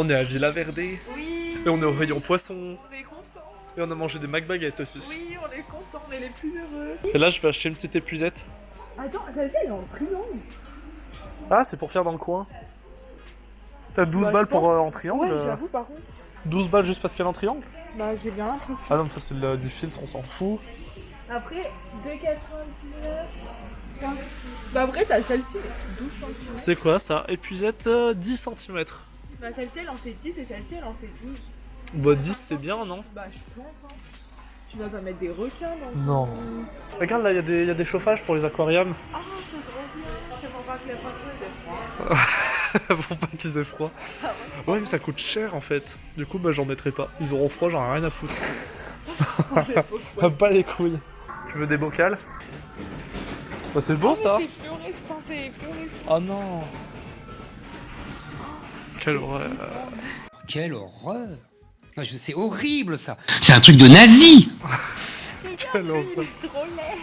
On est à Villa Verde. Oui. Et on est au rayon poisson. On est contents. Et on a mangé des McBaguettes aussi. Oui, on est contents, on est les plus heureux. Et là, je vais acheter une petite épuisette. Attends, celle-ci elle est en triangle. Ah, c'est pour faire dans le coin. T'as 12 Bah, balles je pense. pour en triangle. Ouais, j'avoue par contre. 12 balles juste parce qu'elle est en triangle. Bah, j'ai bien l'impression. Ah non, mais ça c'est du filtre, on s'en fout. Après, 2,99. Bah, après, t'as celle-ci, 12 cm. C'est quoi ça? Épuisette 10 cm. Bah, celle-ci elle en fait 10 et celle-ci elle en fait 12. Bah 10 c'est bien, non? Bah, je pense, hein. Tu vas pas mettre des requins dans Non. ton- Regarde là, il y a des chauffages pour les aquariums. Ah, c'est trop bien. C'est pour pas que les poissons aient froid. Pour pas qu'ils aient froid. Ouais, mais ça coûte cher en fait. Du coup, bah j'en mettrai pas. Ils auront froid, j'en ai rien à foutre. Pas les couilles. Tu veux des bocals? Bah c'est beau ça. C'est fluorescent, c'est fluorescent. Oh non. Quelle horreur. Quelle horreur! C'est horrible ça! C'est un truc de nazi! Quelle horreur. Il est trop laid.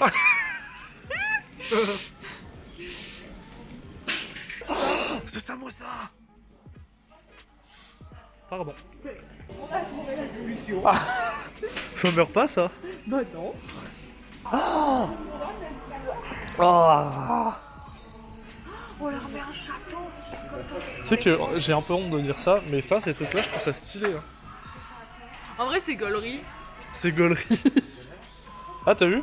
C'est Samosa. Pardon. On a trouvé la solution. Ça meurt pas ça? Bah non. Ah. On leur met un chaton. Comme ça, Tu sais que j'ai un peu honte de dire ça, mais ça, ces trucs-là, je trouve ça stylé. Hein. En vrai, c'est gaulerie. C'est gaulerie. Ah, t'as vu?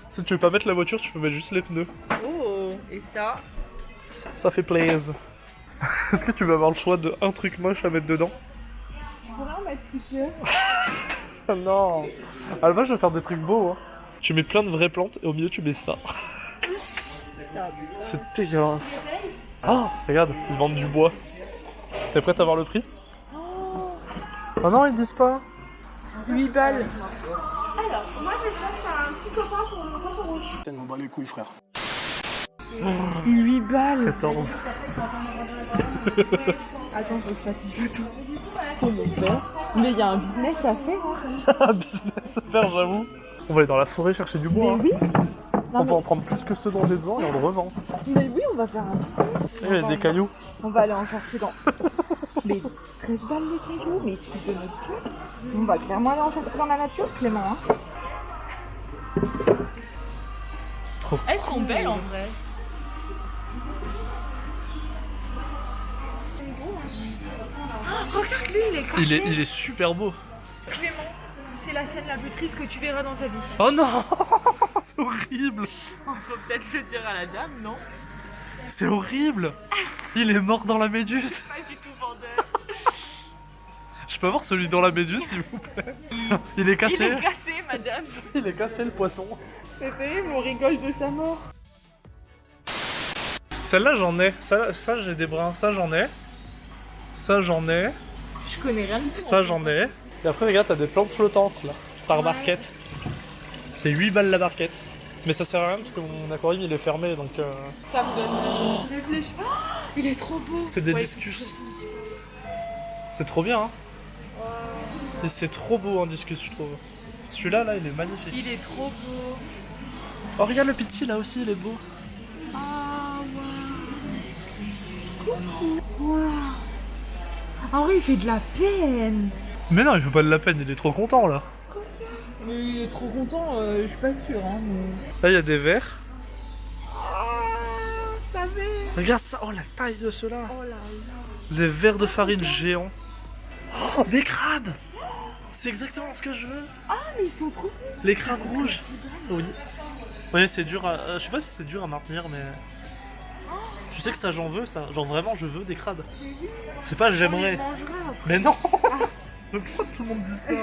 Si tu veux pas mettre la voiture, tu peux mettre juste les pneus. Oh, et ça? Ça fait plaisir. Est-ce que tu veux avoir le choix de un truc moche à mettre dedans? On pourrait en mettre plusieurs. Ah non. À la base, je vais faire des trucs beaux. Hein. Tu mets plein de vraies plantes et au milieu, tu mets ça. C'est dégueulasse. Ah, regarde, ils vendent du bois. T'es prête à voir le prix? Oh non, ils disent pas. 8 balles. Alors, moi je cherche un petit copain pour le copain rouge. On bat les couilles, frère. 8 balles. 14. Attends, faut que je fasse une photo. Pour mon père. Mais il y a un business à faire. Hein. Ah, business à faire, j'avoue. On va aller dans la forêt chercher du bois. Mais Hein. oui. On va en prendre plus que ce dont j'ai besoin et on le revend. Mais oui, on va faire un business. Il y a des cailloux. On va aller en chercher dans. Mais 13 balles les cailloux, mais tu te notre cœur. On va clairement aller en chercher dans la nature, Clément. Hein. Trop Elles sont belles en vrai. Regarde lui, il est caché. Il est super beau. Clément, c'est la scène la plus triste que tu verras dans ta vie. Oh non. C'est horrible. On peut peut-être le dire à la dame, non? C'est horrible. Il est mort dans la méduse. Pas du tout vendeur. Je peux avoir celui dans la méduse s'il vous plaît? Il est cassé. Il est cassé, madame. Il est cassé le poisson. C'est terrible, on rigole de sa mort. Celle-là j'en ai. Ça j'ai des brins. Ça j'en ai. Ça j'en ai. Je connais rien du tout. Ça j'en ai. Et après regarde, t'as des plantes flottantes là. Par barquette. C'est 8 balles la barquette. Mais ça sert à rien parce que mon aquarium il est fermé donc Ça me donne réfléchir. Oh, il est trop beau. c'est des Ouais, discus. C'est trop bien hein. Et c'est trop beau un discus je trouve. Celui-là là il est magnifique. Il est trop beau. Oh regarde le petit là aussi il est beau. Ah waouh. En vrai il fait de la peine. Mais non il fait pas de la peine, il est trop content là. Mais il est trop content, je suis pas sûre hein. Mais... Là il y a des vers. Ah, ça fait. Regarde ça, oh la taille de ceux-là. Oh là là. Des vers de farine géants. Oh, des crabes. C'est exactement ce que je veux. Ah mais ils sont trop beaux. Les crabes rouges. Oui. Oui c'est dur à... je sais pas si c'est dur à maintenir mais... Tu sais que ça j'en veux, ça. Genre vraiment je veux des crabes. C'est pas On les j'aimerais. mangera après. Mais non. Mais pourquoi tout le monde dit ça?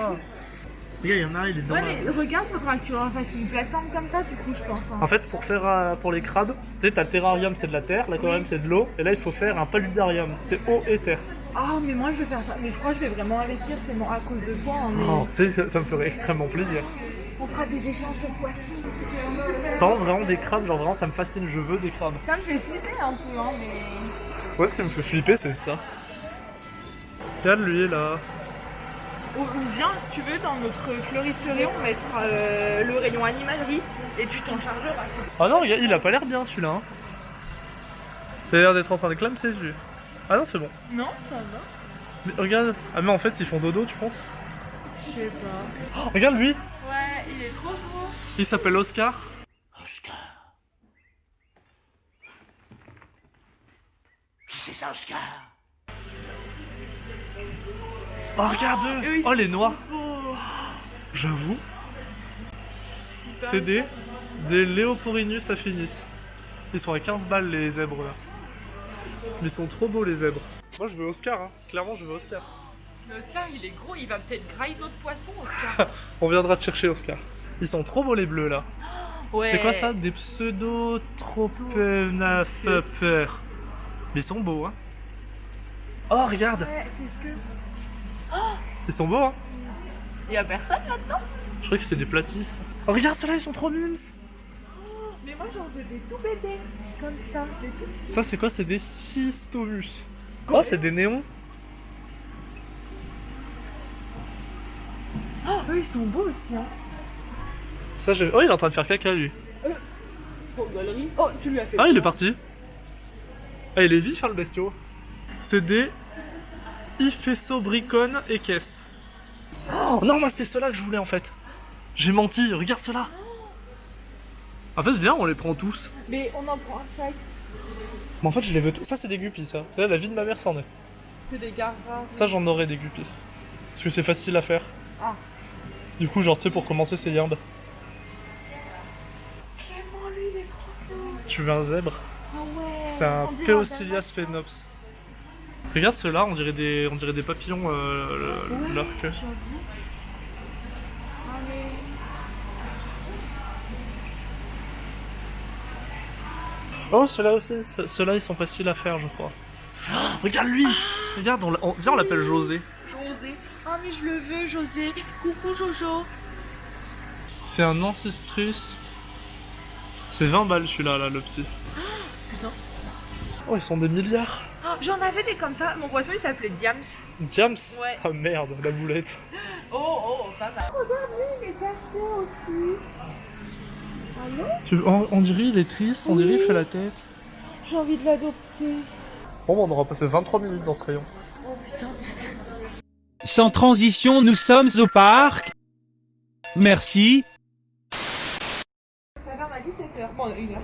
Regarde, il y en a un, il est dans Ouais, la... mais regarde, faudra que tu refasses une plateforme comme ça, du coup, je pense. Hein. En fait, pour faire pour les crabes, tu sais, t'as le terrarium, c'est de la terre, l'aquarium, c'est de l'eau, et là, il faut faire un paludarium, c'est eau et terre. Ah, mais moi, je vais faire ça. Mais je crois que je vais vraiment investir, Clément, à cause de toi. Hein, mais... Oh, tu sais, ça me ferait extrêmement plaisir. On fera des échanges de poissons. Par contre, vraiment des crabes, genre vraiment, ça me fascine, je veux des crabes. Ça me fait flipper un peu, hein, mais... Moi, ce qui me fait flipper, c'est ça. Regarde lui, là. On vient, si tu veux, dans notre fleuristerie, on mettra le rayon animalerie et tu t'en chargeras. Ah non, regarde, il a pas l'air bien, celui-là. Hein. Il a l'air d'être en train de clamser, lui. Ah non, c'est bon. Non, ça va. Mais regarde. Ah mais en fait ils font dodo tu penses? Je sais pas. Oh, regarde lui. Ouais, il est trop beau. Il s'appelle Oscar. Oscar. Qui c'est ça, Oscar? Oh regarde Eux, ils oh sont les noirs. beaux. J'avoue. C'est des Léoporinus affinis. Ils sont à 15 balles les zèbres là. Mais ils sont trop beaux les zèbres. Moi je veux Oscar hein. Clairement je veux Oscar. Mais Oscar, il est gros, il va peut-être grailler d'autres poissons, Oscar. On viendra te chercher Oscar. Ils sont trop beaux les bleus là. Ouais. C'est quoi ça? Des pseudo-tropenaffer. Mais ils sont beaux hein. Oh regarde. Ouais, c'est ce que. Ils sont beaux hein. Y'a personne là-dedans? Je croyais que c'était des platisses. Oh regarde ceux-là ils sont trop mimes. Mais moi j'en veux des tout bébés. Comme ça, des tout. Ça c'est quoi? C'est des cystomus. Oh c'est des néons. Oh, eux ils sont beaux aussi, hein. Ça je... Oh il est en train de faire caca lui. Trop galerie. Oh, tu lui as fait. Ah il est parti. Ah il est vif hein le bestiau. C'est des Iphesobricon équesses. Oh non moi c'était ceux-là que je voulais en fait. J'ai menti, regarde ceux-là. En fait viens on les prend tous. Mais on en prend un chaque. Mais en fait je les veux tous. Ça c'est des guppies ça. Là la vie de ma mère c'en est. C'est des garras. Ça j'en aurais des guppies. Parce que c'est facile à faire. Ah. Du coup genre tu sais pour commencer c'est limbes. Vraiment, lui il est trop beau. Tu veux un zèbre? Ah ouais. C'est un On dirait Peocilias phenops. Regarde ceux-là, on dirait des papillons leur queue. J'avoue. Ah mais. Oh ceux-là aussi, ceux-là ils sont faciles à faire je crois. Oh, regarde lui. Regarde, viens on l'appelle José. José. Ah mais je le veux, José. Coucou Jojo. C'est un Ancestrus. C'est 20 balles celui-là là le petit. Putain. Oh ils sont des milliards. Oh, j'en avais des comme ça. Mon poisson il s'appelait Diams. Diams. Ouais. Oh merde, la boulette. Oh, pas mal. Regarde lui, il est cassé aussi. Allô? On dirait il est triste, on dirait il fait la tête. J'ai envie de l'adopter. Bon on aura passé 23 minutes dans ce rayon. Oh putain. Sans transition, nous sommes au parc. Merci. Ça va, on a 17h. Bon, on a 1h.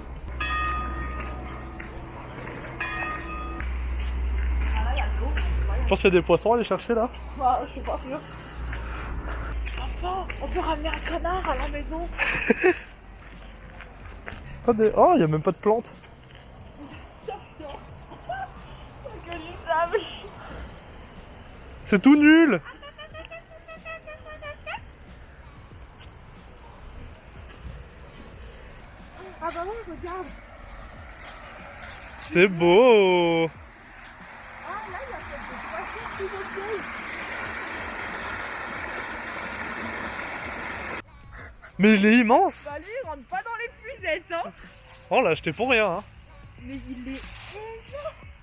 Je pense qu'il y a des poissons à aller chercher là. Bah, je suis pas sûre. Papa, on peut ramener un canard à la maison. Oh il y a même pas de plantes. Que du sable. C'est tout nul. Ah bah non, regarde. C'est beau. Ah là, il y a peut-être des poissons sous vos feuilles. Mais il est immense. Bah lui, il rentre pas dans les puisettes, hein. Oh l'a acheté pour rien hein. Mais il est...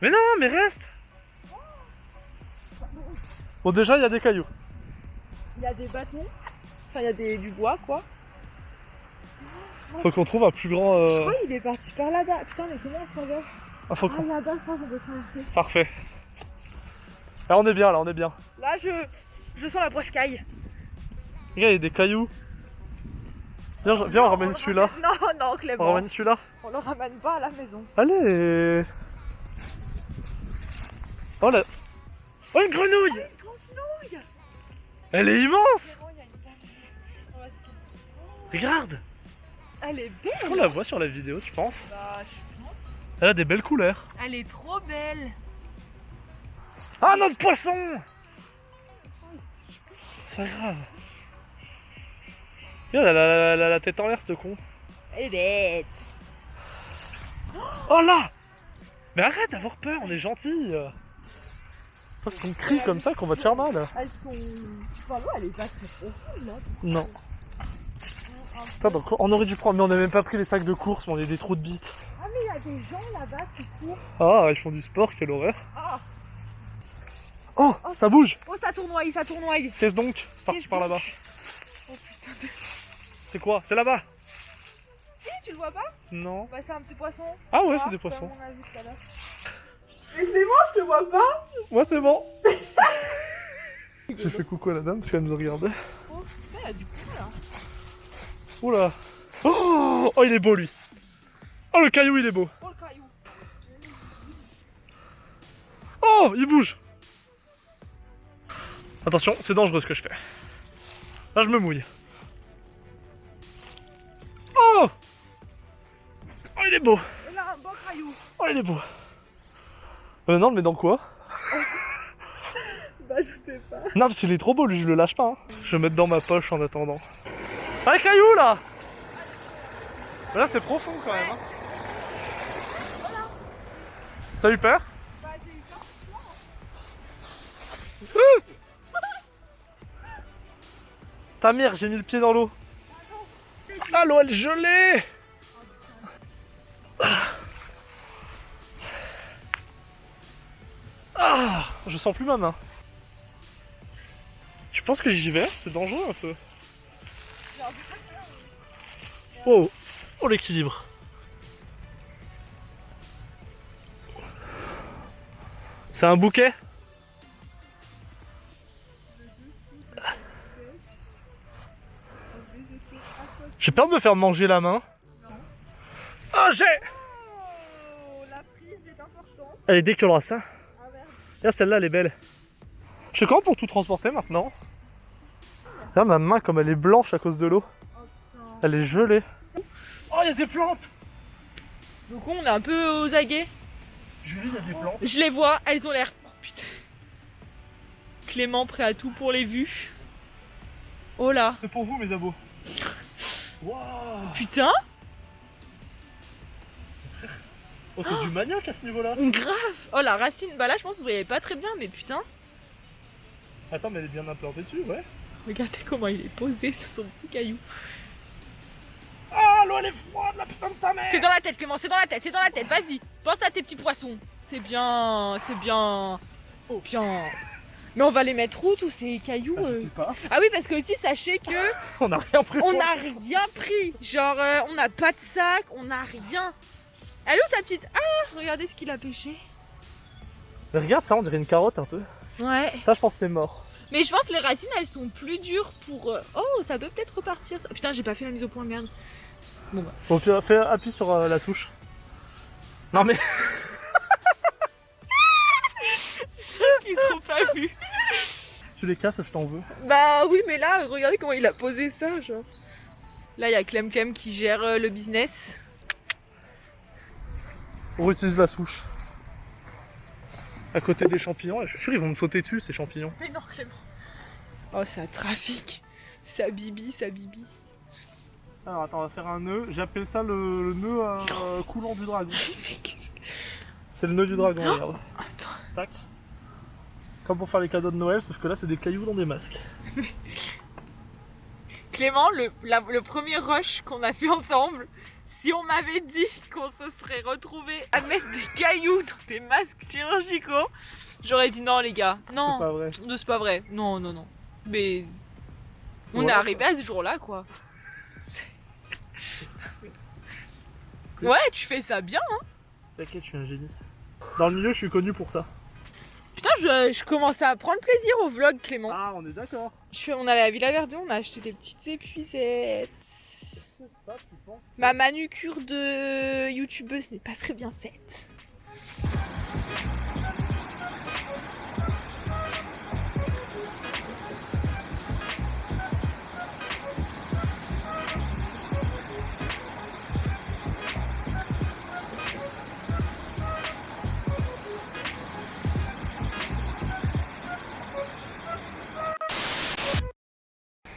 Mais non mais reste. Bon déjà il y a des cailloux. Il y a des bâtons. Enfin, il y a du bois, quoi. Faut qu'on trouve un plus grand... Je crois qu'il est parti par là-bas. Putain, mais comment on s'en va? Ah, faut Ah, qu'on... là-bas, je crois qu'on peut traverser. Parfait. Là on est bien, là on est bien. Là, je sens la broscaille. Regarde il y a des cailloux. Viens on ramène celui-là. Non, non, On Clément. ramène celui-là. On le ramène pas à la maison. Allez. Oh là. Oh une grenouille. Une grosse nouille. Elle est immense. Clément, il y a une canne. On va se casser. Regarde. Elle est Est-ce qu'on belle. la voit sur la vidéo tu penses? Bah, je pense. Elle a des belles couleurs. Elle est trop belle. Ah notre poisson. C'est pas grave. Regarde elle a la tête en l'air ce con. Elle est bête. Oh là. Mais arrête d'avoir peur, on est gentil. Parce qu'on crie comme ça qu'on va te faire mal. Elles sont... Enfin, l'eau, elle est pas très profonde, là. Non. Putain, donc on aurait dû prendre, mais on a même pas pris les sacs de course, mais on est des trous de bites. Ah, mais il y a des gens là-bas qui courent. Ah, ils font du sport, quelle horreur. Ah. Oh, ça bouge. Oh, ça tournoie, ça tournoie. Qu'est-ce donc? C'est parti Qu'est-ce par donc? là-bas. Oh putain de... C'est quoi? C'est là-bas? Si, tu le vois pas? Non. Bah, c'est un petit poisson. Ah ouais, Ah, c'est des poissons. comme on a vu tout à l'heure. Mais c'est bon, je te vois pas. Moi c'est bon. J'ai fait coucou à la dame parce qu'elle nous regardait. Oh, putain, il y a du coup là. Oula. Oh, oh, il est beau lui. Oh, le caillou, il est beau. Oh, le caillou. Oh, il bouge. Attention, c'est dangereux ce que je fais. Là, je me mouille. Oh. Oh, il est beau. Et là, un bon caillou. Oh, il est beau. Non, on le met dans quoi? Bah, je sais pas. Non, parce qu'il est trop beau, lui, je le lâche pas. Hein. Je vais le mettre dans ma poche en attendant. Ah, un caillou, là. Là, c'est profond, quand même. Hein. T'as eu peur? Bah, j'ai eu peur. Ta mère, j'ai mis le pied dans l'eau. Ah, l'eau, elle est gelée. Ah, je sens plus ma main. Tu penses que j'y vais? C'est dangereux un peu. Oh, oh l'équilibre. C'est un bouquet? J'ai peur de me faire manger la main. Oh, j'ai... Oh, la prise est importante. Elle est dégueulasse, hein. Regarde, celle-là, elle est belle. Je sais comment pour tout transporter maintenant. Regarde ma main comme elle est blanche à cause de l'eau. Elle est gelée. Oh, il y a des plantes. Donc on est un peu aux aguets. Julie, il y a des plantes. Je les vois, elles ont l'air... Oh, putain. Clément prêt à tout pour les vues. Oh là. C'est pour vous, mes abos. Waouh. Putain. Oh, c'est du manioc à ce niveau-là. Grave. Oh la racine. Bah là je pense que vous voyez pas très bien mais putain. Attends, mais elle est bien implantée dessus, ouais. Regardez comment il est posé sur son petit caillou. Ah, l'eau, elle est froide, la putain de ta mère. C'est dans la tête Clément, c'est dans la tête, c'est dans la tête. Vas-y, pense à tes petits poissons. C'est bien, c'est bien. Oh bien. Mais on va les mettre où tous ces cailloux Ah, je sais pas. Ah oui parce que aussi sachez que On a rien pris. on n'a rien pris. Genre on n'a pas de sac, on n'a rien. Elle est où ta petite... Ah, regardez ce qu'il a pêché. Mais regarde ça, on dirait une carotte un peu. Ouais. Ça, je pense que c'est mort. Mais je pense que les racines elles sont plus dures pour... Oh, ça peut peut-être repartir. Putain, j'ai pas fait la mise au point, merde. Bon bah. Bon, puis fais appui sur la souche. Non mais... Ils seront pas vus. Si tu les casses, je t'en veux. Bah oui, mais là, regardez comment il a posé ça, genre. Là, il y a Clem Clem qui gère le business. On réutilise la souche. À côté des champignons. Je suis sûr ils vont me sauter dessus, ces champignons. Mais non, Clément. Oh, c'est un trafic. Ça bibi, ça bibi. Alors attends, on va faire un nœud. J'appelle ça le nœud coulant du dragon. C'est le nœud du dragon, regarde. Attends. Tac. Comme pour faire les cadeaux de Noël, sauf que là c'est des cailloux dans des masques. Clément, le premier rush qu'on a fait ensemble, si on m'avait dit qu'on se serait retrouvés à mettre des cailloux dans des masques chirurgicaux, j'aurais dit non les gars, non. C'est pas vrai. Non, c'est pas vrai. Non, non, non. Mais on est Voilà. arrivé à ce jour-là, quoi. Ouais, tu fais ça bien, hein. T'inquiète, je suis un génie. Dans le milieu, je suis connu pour ça. Putain, je commence à prendre plaisir au vlog, Clément. Ah, on est d'accord. On allait à Villa Verde, on a acheté des petites épuisettes. C'est ça, tu penses? Ma manucure de youtubeuse n'est pas très bien faite.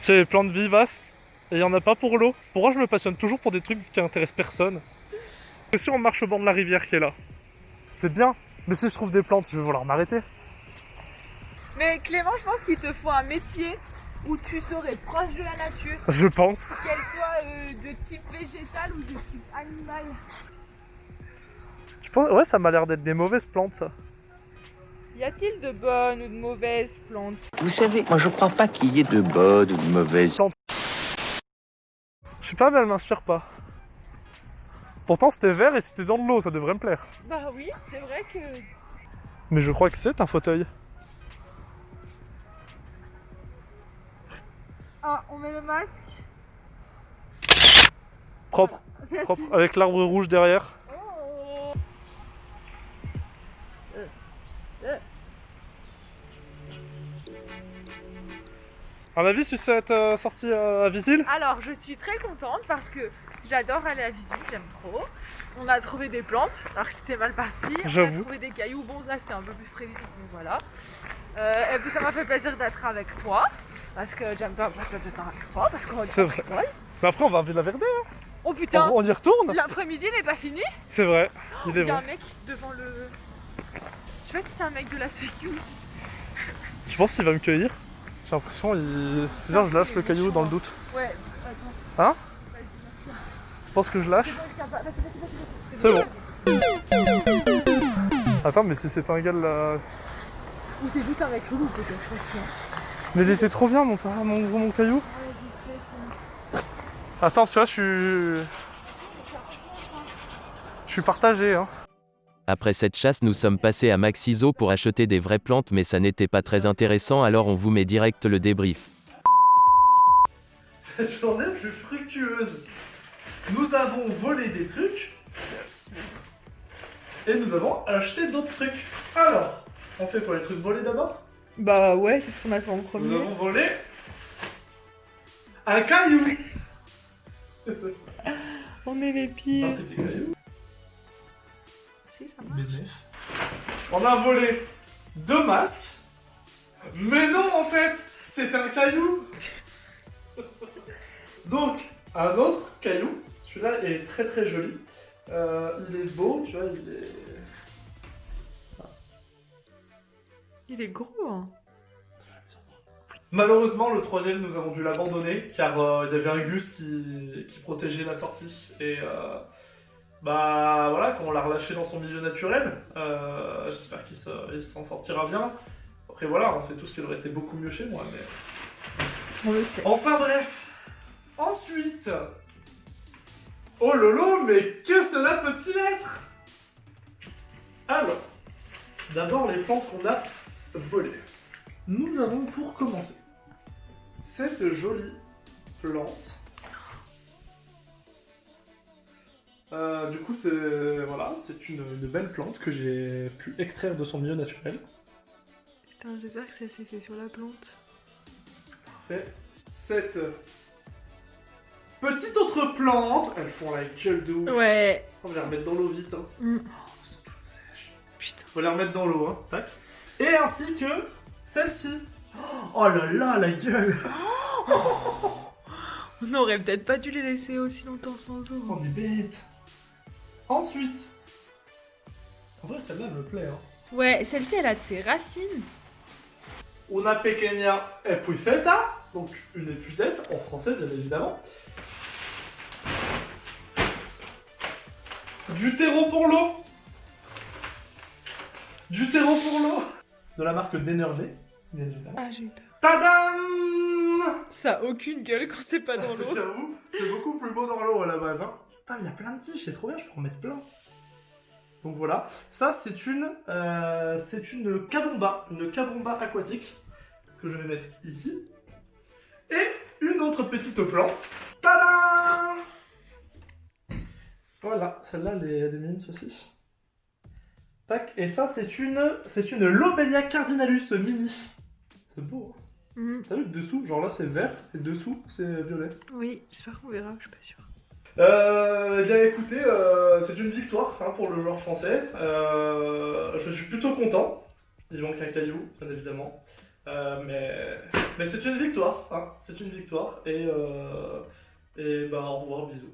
C'est les plantes vivaces. Et il n'y en a pas pour l'eau. Pourquoi je me passionne toujours pour des trucs qui intéressent personne? C'est sûr, on marche au bord de la rivière qui est là. C'est bien. Mais si je trouve des plantes, je vais vouloir m'arrêter. Mais Clément, je pense qu'il te faut un métier où tu serais proche de la nature, Je pense. qu'elle soit de type végétal ou de type animal. Tu penses... Ouais, ça m'a l'air d'être des mauvaises plantes, ça. Y a-t-il de bonnes ou de mauvaises plantes? Vous savez, moi je crois pas qu'il y ait de bonnes ou de mauvaises. Je sais pas, mais elle m'inspire pas. Pourtant, c'était vert et c'était dans de l'eau, ça devrait me plaire. Bah oui, c'est vrai que... Mais je crois que c'est un fauteuil. Ah, on met le masque. Propre, propre, avec l'arbre rouge derrière. Oh. Un avis sur cette sortie à Visil? Alors, je suis très contente parce que j'adore aller à Visil, j'aime trop. On a trouvé des plantes, alors que c'était mal parti. On a J'avoue. trouvé des cailloux, bon là c'était un peu plus prévisible, donc voilà. Et puis ça m'a fait plaisir d'être avec toi, parce que j'aime bien passer du temps avec toi, parce qu'on va C'est vrai. Mais après on va à Villa Verde, hein. Oh putain, On y retourne. l'après-midi n'est pas fini. C'est vrai, il est Il y a vrai. un mec devant le... Je sais pas si c'est un mec de la sécu. Je pense qu'il va me cueillir. J'ai l'impression il... Viens, je lâche le caillou dans le doute. Ouais, Hein? Je pense que je lâche. C'est bon. Attends, mais si c'est pas un gars de la... ou c'est juste un mec chelou peut-être, je pense que... Mais il était trop bien mon caillou. Attends, tu vois, je suis partagé, hein. Après cette chasse, nous sommes passés à Maxiso pour acheter des vraies plantes, mais ça n'était pas très intéressant, alors on vous met direct le débrief. Cette journée plus fructueuse. Nous avons volé des trucs. Et nous avons acheté d'autres trucs. Alors, on fait quoi, les trucs volés d'abord? Bah ouais, c'est ce qu'on a fait en Nous premier. avons volé un caillou. On est les Un pires. petit caillou. Si, ça marche. On a volé 2 masques. Mais non, en fait, c'est un caillou. Donc, un autre caillou. Celui-là est très très joli. Il est beau, tu vois, il est... Il est gros, hein. Malheureusement, le troisième, nous avons dû l'abandonner car il y avait un gus qui protégeait la sortie. Et bah voilà, quand on l'a relâché dans son milieu naturel, j'espère qu'il s'en sortira bien. Après voilà, on sait tous qu'il aurait été beaucoup mieux chez moi. Mais... On le sait. Enfin bref. Ensuite... Oh lolo, mais que cela peut-il être? Alors, d'abord les plantes qu'on a volées. Nous avons pour commencer cette jolie plante. Du coup, c'est une belle plante que j'ai pu extraire de son milieu naturel. Putain, j'espère que ça s'est fait sur la plante. Et cette petite autre plante, elles font la gueule de ouf. Ouais. On va les remettre dans l'eau vite. Hein. Mm. Oh, elles sont toutes sèches. Putain. On va les remettre dans l'eau, hein. Tac. Et ainsi que celle-ci. Oh là là, la gueule. On n'aurait peut-être pas dû les laisser aussi longtemps sans eau. On est bête. Ensuite. En vrai, celle-là elle me plaît. Hein. Ouais, celle-ci, elle a de ses racines. Una pequeña epuiseta. Donc une épuisette, en français bien évidemment. Du terreau pour l'eau. Du terreau pour l'eau. De la marque Dennerley, bien évidemment. Ah, j'ai eu peur. Tadam! Ça a aucune gueule quand c'est pas dans l'eau. J'avoue, c'est beaucoup plus beau dans l'eau à la base. Hein. Putain, il y a plein de tiges, c'est trop bien, je peux en mettre plein. Donc voilà, ça c'est une cabomba, une cabomba aquatique que je vais mettre ici. Et une autre petite plante. Tadam! Voilà, celle-là elle est mignonne ceci. Tac, et ça c'est une Lobelia cardinalus mini. C'est beau. Hein. T'as vu le dessous, genre là c'est vert et dessous c'est violet. Oui, j'espère qu'on verra, je suis pas sûre. Bien écoutez, c'est une victoire hein, pour le joueur français. Je suis plutôt content. Il manque un caillou, bien évidemment. Mais c'est une victoire. Hein. C'est une victoire. Et bah au revoir, bisous.